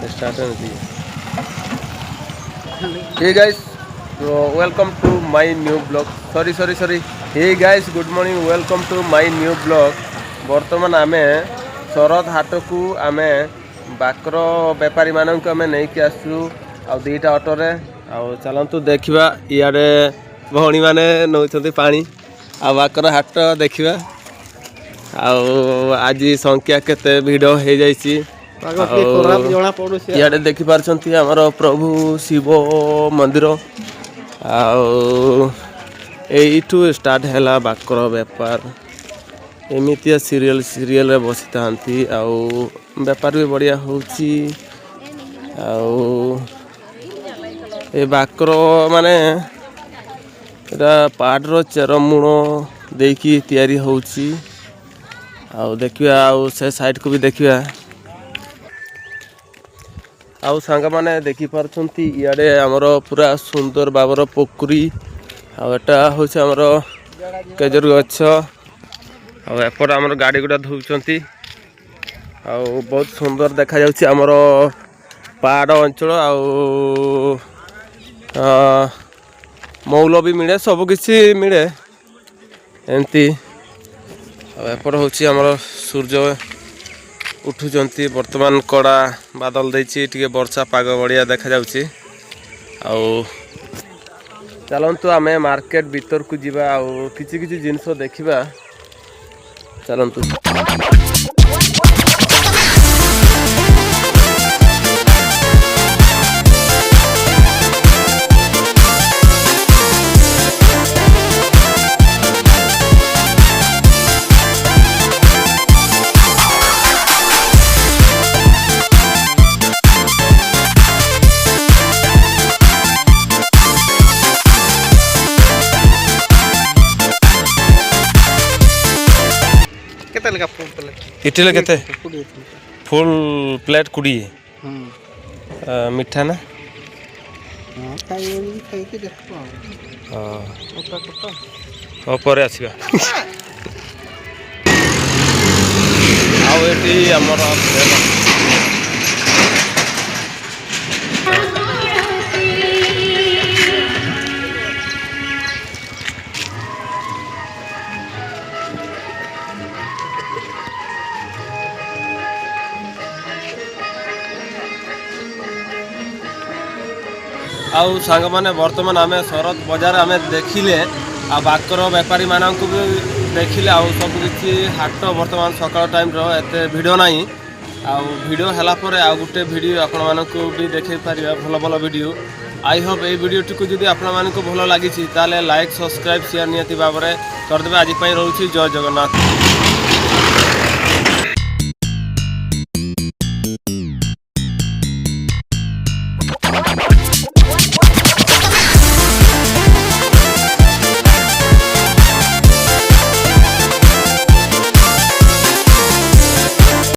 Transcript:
Start Hey guys, welcome to my new blog. Sorry. Hey guys, good morning. Welcome to my new blog. बर्तमान आमे शरद हाट को आमे बाकर बेपारी मानक आमे नहीं कि आसु आ दीटा ऑटो रे आ चलंतु देखिबा इयाडे भौणी माने नौचंती पानी आ बाकर हाट देखिबा आ आज संख्या केते भिडो हे जाईची इे देखी पार्टी आमर प्रभु शिव मंदिर आठू स्टार्ट है बाकर बेपार एमती सीरियल रे बसी था बेपार भी बढ़िया होची बाकर माने पहाड़ चेरमूण देकी तैयारी होची देखिया से साइड को भी देखिया आउ सांग माने देखी पारछंती इयाडे हमर पूरा सुंदर बाबर पोखरी आटा होछ हमर केजर गछ आ एपर हमर गाड़ी गुडा धुचंती आ बहुत सुंदर देखा जाउछि हमर पहाड़ अंचल आ मौल भी मिले सब किछि मिले एंती आ एपर होछि हमर सूर्य उठुचंती वर्तमान कड़ा बादल देछि टिके वर्षा पाग बढ़िया देखा जाउछि चलंतु आमे मार्केट भीतर को जीवा किछि किछि जिंस देखिबा चलंतु इटिले केते फुल प्लेट 20 मिठा ना पर आसवा आमर आउ सांग माने वर्तमान आमे शरद बाजार आमे देखिले आ बाकर बेपारी मानक भी देखिले आ सब किछि हाट वर्तमान सकाळ टाइम रो एते भिडियो नाही आ भिडियो हला परे आ गुटे भिडियो आपण मानक भी देखै परिबा भलो भलो video I hope A video टिको जदि आपण मानक भलो लागिछि ताले लाइक सब्सक्राइब शेयर नियति बाबरे कर देबे आज पई रहउछि जय जगन्नाथ।